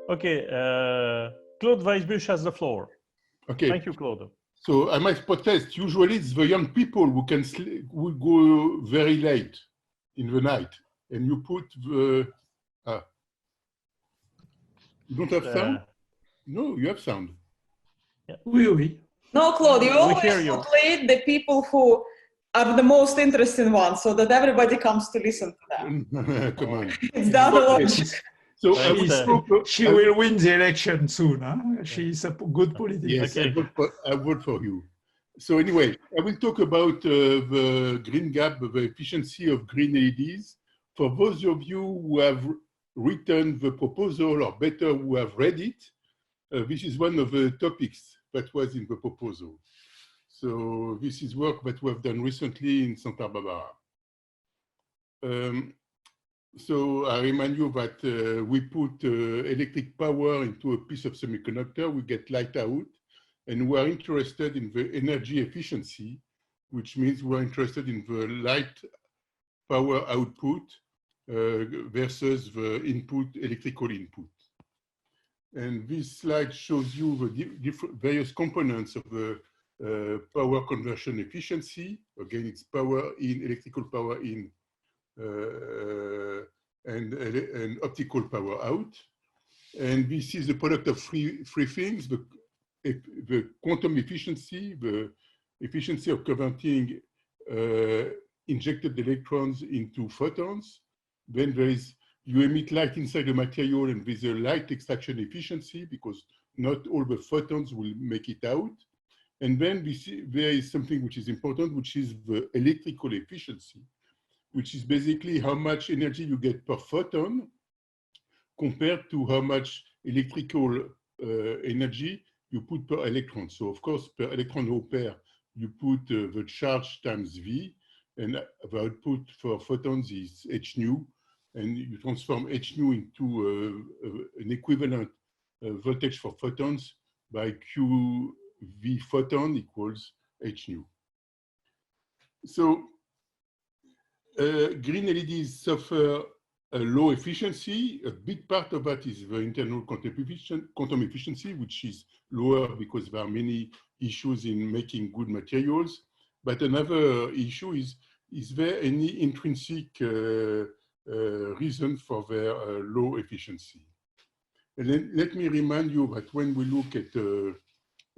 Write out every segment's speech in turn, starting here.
Okay, Claude Weisbusch has the floor. Okay. Thank you, Claude. So I might protest. Usually it's the young people who who go very late in the night, and you put the. You don't have sound? No, you have sound. Yeah. Oui, oui. No, Claude, you always you. put late the people who are the most interesting ones, so that everybody comes to listen to them. Come on. It's down the logic. So she will win the election soon. Huh? She's a good politician. Yes, Okay. I vote for you. So anyway, I will talk about the green gap, the efficiency of green LEDs. For those of you who have written the proposal, or better, who have read it, this is one of the topics that was in the proposal. So this is work that we have done recently in Santa Barbara. So I remind you that we put electric power into a piece of semiconductor, we get light out, and we are interested in the energy efficiency, which means we're interested in the light power output versus the input, electrical input. And this slide shows you the various components of the power conversion efficiency. Again, it's power in, electrical power in, and optical power out. And this is the product of three things: the quantum efficiency, the efficiency of converting injected electrons into photons. Then there is, you emit light inside the material, and there's a light extraction efficiency, because not all the photons will make it out. And then there is something which is important, which is the electrical efficiency, which is basically how much energy you get per photon compared to how much electrical energy you put per electron. So of course, per electron or pair, you put the charge times V, and the output for photons is h nu, and you transform h nu into an equivalent voltage for photons by q v photon equals h nu. So green LEDs suffer a low efficiency. A big part of that is the internal quantum efficiency, which is lower because there are many issues in making good materials. But another issue is there any intrinsic reason for their low efficiency? And then let me remind you that when we look at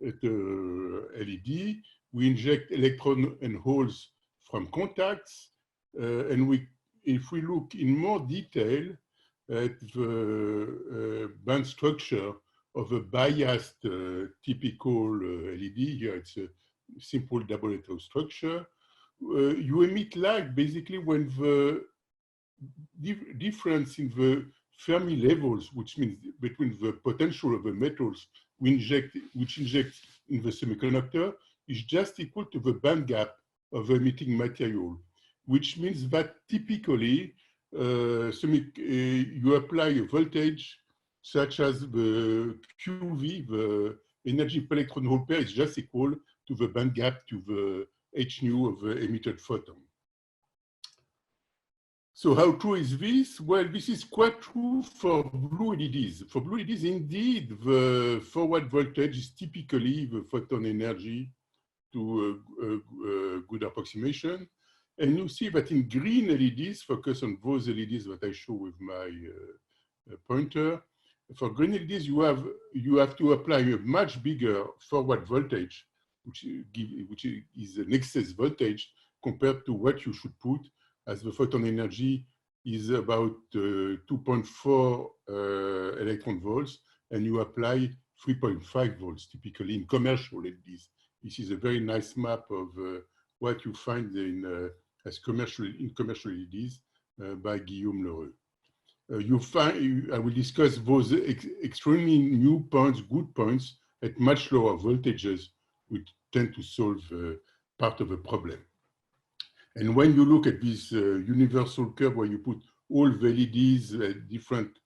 LED, we inject electrons and holes from contacts, and if we look in more detail at the band structure of a biased typical LED, here it's a simple double hetero structure, you emit light basically when the difference in the Fermi levels, which means between the potential of the metals which inject in the semiconductor, is just equal to the band gap of the emitting material, which means that typically you apply a voltage such as the QV, the energy per electron hole pair, is just equal to the band gap to the h nu of the emitted photon. So how true is this? Well, this is quite true for blue LEDs. For blue LEDs, indeed, the forward voltage is typically the photon energy to a good approximation. And you see that in green LEDs, focus on those LEDs that I show with my pointer. For green LEDs, you have to apply a much bigger forward voltage, which is an excess voltage compared to what you should put, as the photon energy is about 2.4 electron volts, and you apply 3.5 volts typically in commercial LEDs. This is a very nice map of what you find in commercial LEDs by Guillaume Lheureux. I will discuss those extremely new points, good points at much lower voltages, which tend to solve part of the problem. And when you look at this universal curve where you put all the LEDs at different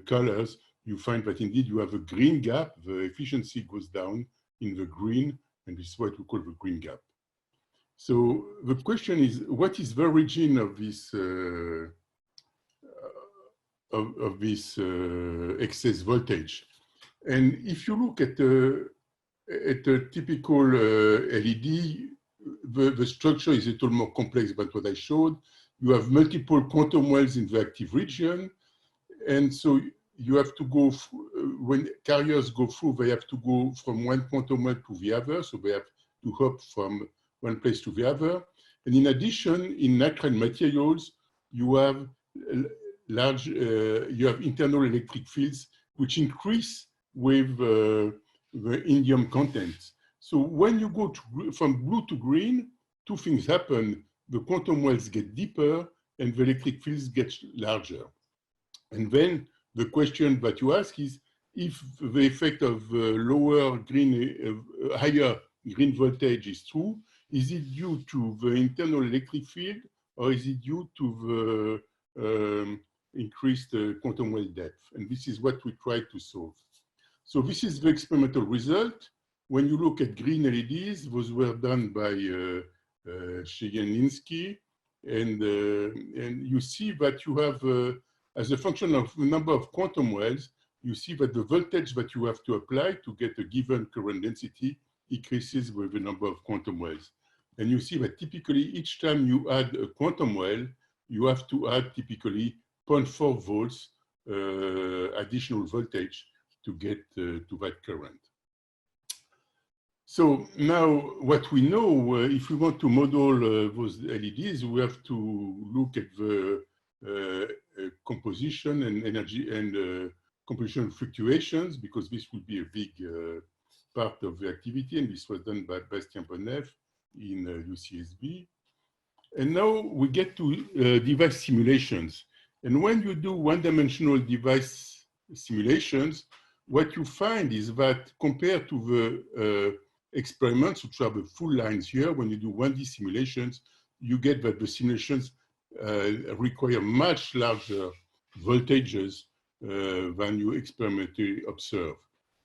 colors, you find that indeed you have a green gap. The efficiency goes down in the green, and this is what we call the green gap. So the question is, what is the origin of this of this excess voltage. And if you look at a typical LED, the structure is a little more complex than what I showed. You have multiple quantum wells in the active region. And so you have to go, when carriers go through, they have to go from one quantum well to the other. So they have to hop from one place to the other. And in addition, in nitrile materials, you have you have internal electric fields which increase with the indium content. So when you go from blue to green, two things happen. The quantum wells get deeper and the electric fields get larger. And then the question that you ask is, if the effect of lower green, higher green voltage is true, is it due to the internal electric field or is it due to the increased quantum well depth? And this is what we try to solve. So this is the experimental result. When you look at green LEDs, those were done by Shiganinsky, and you see that you have, as a function of the number of quantum wells, you see that the voltage that you have to apply to get a given current density increases with the number of quantum wells. And you see that typically each time you add a quantum well, you have to add typically 0.4 volts additional voltage to get to that current. So now what we know, if we want to model those LEDs, we have to look at the composition and energy and composition fluctuations, because this will be a big part of the activity, and this was done by Bastien Bonnef in UCSB. And now we get to device simulations. And when you do one-dimensional device simulations, what you find is that compared to the experiments, which are the full lines here, when you do 1D simulations, you get that the simulations require much larger voltages than you experimentally observe.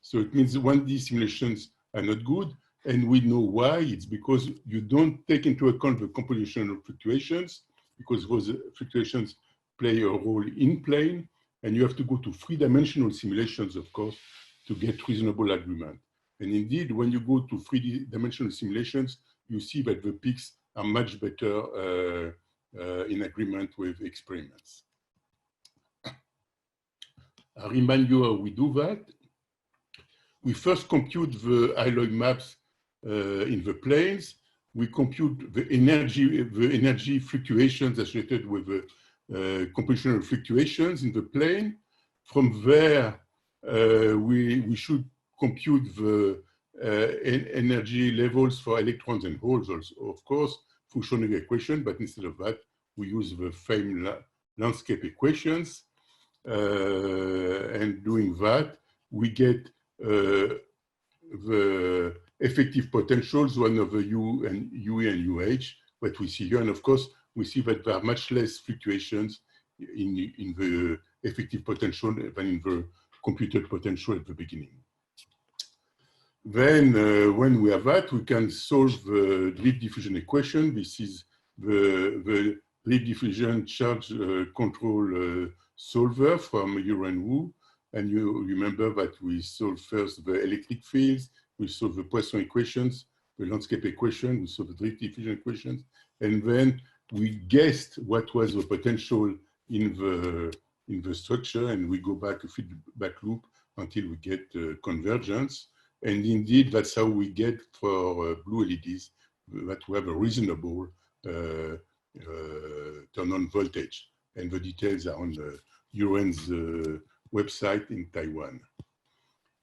So it means 1D simulations are not good, and we know why. It's because you don't take into account the compositional fluctuations, because those fluctuations play a role in plane, and you have to go to three-dimensional simulations, of course, to get reasonable agreement. And indeed, when you go to three-dimensional simulations, you see that the peaks are much better in agreement with experiments. I remind you how we do that. We first compute the alloy maps in the planes. We compute the energy fluctuations associated with the compositional fluctuations in the plane. From there, we should compute the energy levels for electrons and holes, also, of course, through Schrödinger equation, but instead of that, we use the FAME landscape equations. And doing that, we get the effective potentials, one over U and UE and UH, what we see here. And of course, we see that there are much less fluctuations in the effective potential than in the computed potential at the beginning. Then, when we have that, we can solve the drip diffusion equation. This is the drip diffusion charge control solver from Yuren Wu. And you remember that we solve first the electric fields, we solve the Poisson equations, the landscape equation, we solve the drip diffusion equations, and then we guessed what was the potential in the structure, and we go back a feedback loop until we get convergence. And indeed, that's how we get for blue LEDs that we have a reasonable turn-on voltage. And the details are on Yuren's website in Taiwan.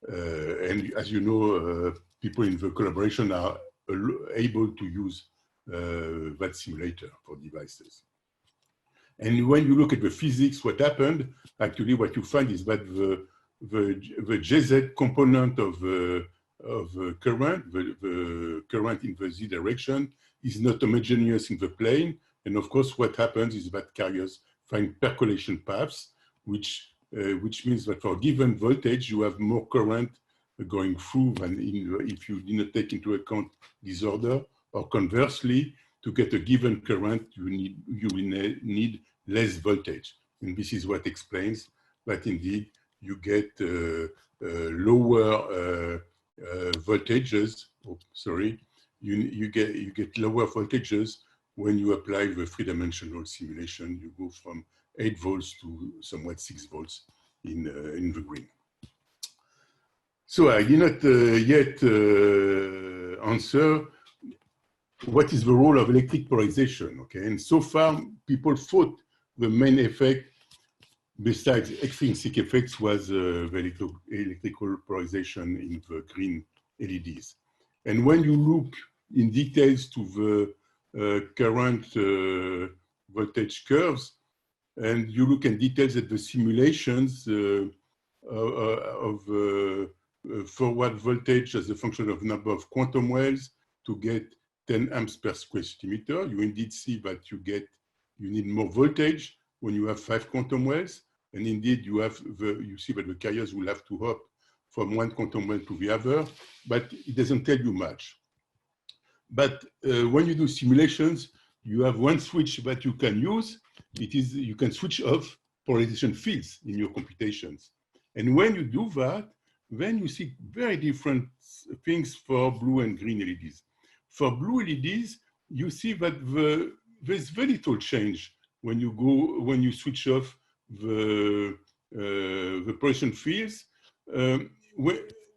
And as you know, people in the collaboration are able to use that simulator for devices. And when you look at the physics, what happened, actually what you find is that the JZ component of current, the current in the Z direction, is not homogeneous in the plane. And of course, what happens is that carriers find percolation paths, which means that for a given voltage, you have more current going through than if you did not take into account disorder, or conversely, to get a given current, you will need less voltage. And this is what explains that indeed you get lower voltages. Oh, sorry, you get lower voltages when you apply the three-dimensional simulation. You go from 8 volts to somewhat 6 volts in the green. So I did not yet answer what is the role of electric polarization. Okay, and so far people thought the main effect, besides extrinsic effects, was the electrical polarization in the green LEDs. And when you look in details to the current voltage curves, and you look in details at the simulations of forward voltage as a function of number of quantum wells to get 10 amps per square centimeter, you indeed see that you need more voltage when you have 5 quantum wells. And indeed, you see that the carriers will have to hop from one quantum well to the other, but it doesn't tell you much. But when you do simulations, you have one switch that you can use. You can switch off polarization fields in your computations. And when you do that, then you see very different things for blue and green LEDs. For blue LEDs, you see that there's very little change when you switch off the polarization fields.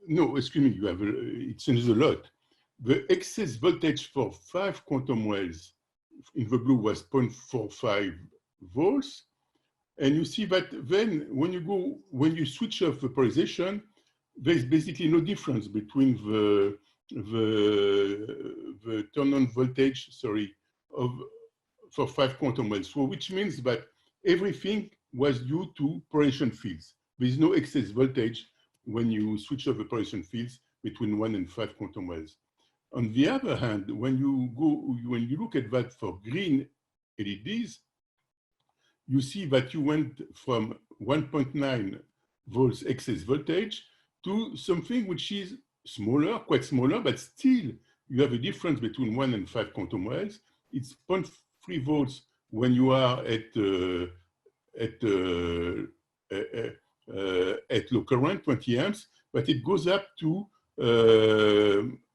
No, excuse me, it changes a lot. The excess voltage for 5 quantum wells in the blue was 0.45 volts. And you see that then when you switch off the polarization, there's basically no difference between the turn-on voltage, for 5 quantum wells. So which means that everything was due to polarization fields. There is no excess voltage when you switch off the polarization fields between 1 and 5 quantum wells. On the other hand, when you look at that for green LEDs, you see that you went from 1.9 volts excess voltage to something which is smaller, quite smaller, but still you have a difference between 1 and 5 quantum wells. It's 0.3 volts when you are at low current, 20 amps, but it goes up to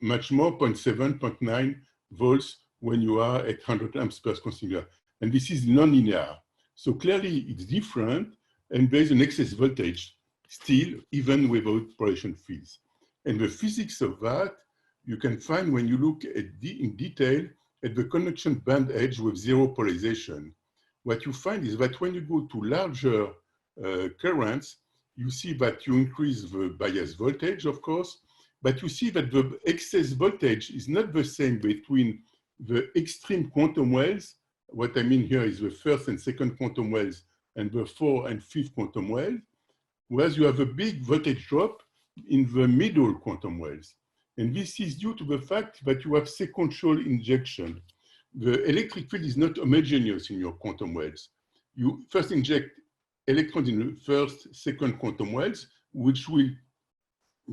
much more, 0.7, 0.9 volts when you are at 100 amps per square. And this is non-linear. So clearly it's different, and there's an excess voltage still, even without polarization fields. And the physics of that you can find when you look at in detail at the conduction band edge with zero polarization. What you find is that when you go to larger currents, you see that you increase the bias voltage, of course, but you see that the excess voltage is not the same between the extreme quantum wells. What I mean here is the first and second quantum wells and the 4th and 5th quantum wells, whereas you have a big voltage drop in the middle quantum wells. And this is due to the fact that you have sequential injection. The electric field is not homogeneous in your quantum wells. You first inject electrons in the first, second quantum wells, which will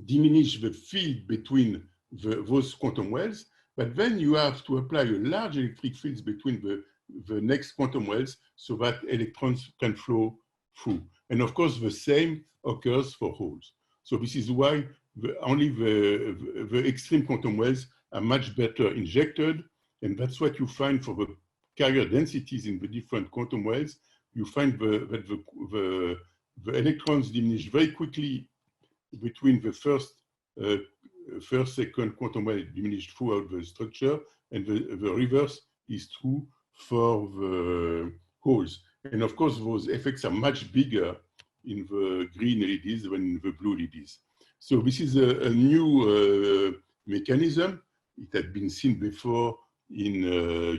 diminish the field between those quantum wells, but then you have to apply a large electric fields between the next quantum wells so that electrons can flow through. And of course, the same occurs for holes. So this is why only the extreme quantum wells are much better injected, and that's what you find for the carrier densities in the different quantum wells. You find that the electrons diminish very quickly between the first, second quantum well diminished throughout the structure, and the reverse is true for the holes. And of course, those effects are much bigger in the green LEDs than in the blue LEDs. So this is a new mechanism. It had been seen before in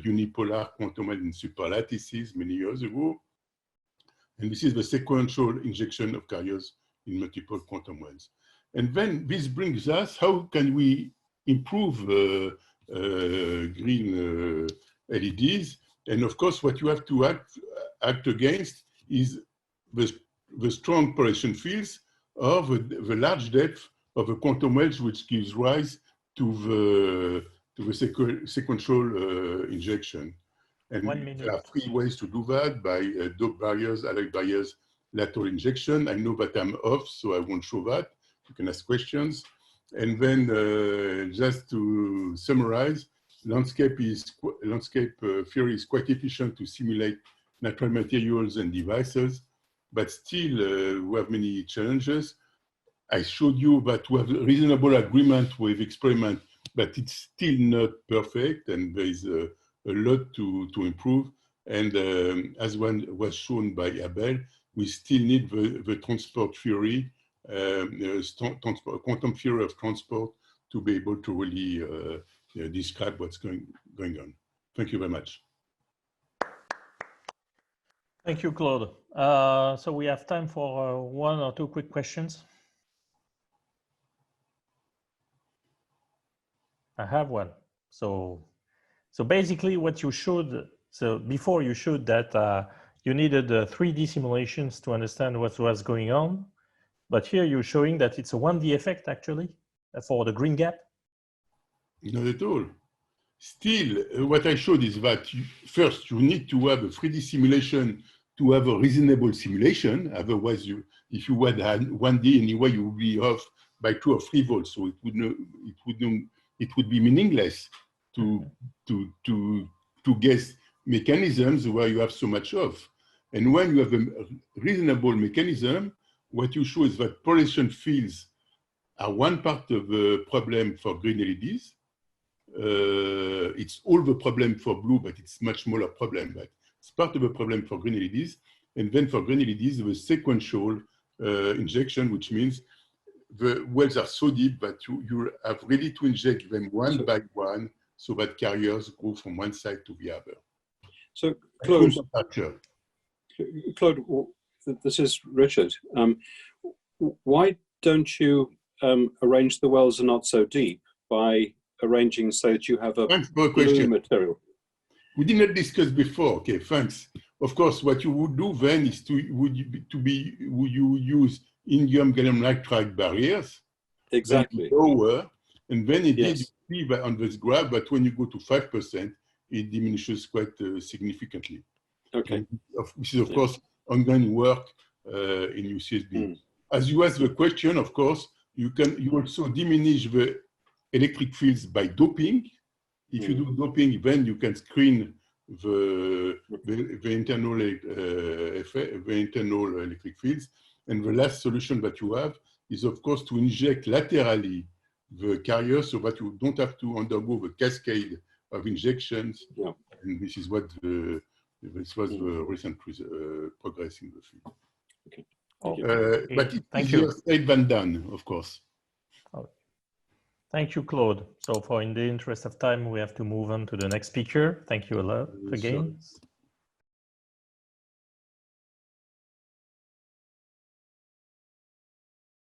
unipolar quantum well in superlattices many years ago. And this is the sequential injection of carriers in multiple quantum wells. And then this brings us, how can we improve green LEDs? And of course, what you have to act against is the strong polarization fields or the large depth of the quantum wells, which gives rise to the sequential injection. And 1 minute. there are 3 ways to do that: by dope barriers, alloy barriers, lateral injection. I know that I'm off, so I won't show that. You can ask questions. And then just to summarize, landscape theory is quite efficient to simulate natural materials and devices, but still we have many challenges. I showed you that we have reasonable agreement with experiment, but it's still not perfect, and there is a lot to improve. And as one was shown by Abel, we still need the transport theory, quantum theory of transport, to be able to really describe what's going on. Thank you very much. Thank you, Claude. So we have time for 1 or 2 quick questions. I have one. So basically what you showed, so before you showed that you needed 3D simulations to understand what was going on, but here you're showing that it's a 1D effect actually for the green gap. Not at all. Still, what I showed is that first you need to have a 3D simulation to have a reasonable simulation. Otherwise, if you had 1D anyway, you would be off by 2 or 3 volts. So it would be meaningless to guess mechanisms where you have so much off. And when you have a reasonable mechanism, what you show is that polarization fields are one part of the problem for green LEDs. It's all the problem for blue, but it's much smaller problem. But it's part of the problem for green LEDs. And then for green LEDs, the sequential injection, which means the wells are so deep that you have really to inject them one by one, so that carriers go from one side to the other. So, Claude, this is Richard. Why don't you arrange the wells are not so deep by arranging so that you have a blue material? We did not discuss before. Okay, thanks. Of course, what you would do then is would you use indium gallium nitride barriers? Exactly. Lower, and then it Yes. is you see on this graph, but when you go to 5%, it diminishes quite significantly. Okay. Which is, of course, ongoing work in UCSB. As you ask the question, of course, you also diminish the electric fields by doping. If you do doping, then you can screen the internal electric fields. And the last solution that you have is, of course, to inject laterally the carrier so that you don't have to undergo the cascade of injections. Yeah. And this is what this was the recent progress in the field. Okay. But it's Thank easier you. said than done, of course. Thank you, Claude. So in the interest of time, we have to move on to the next speaker. Thank you a lot again.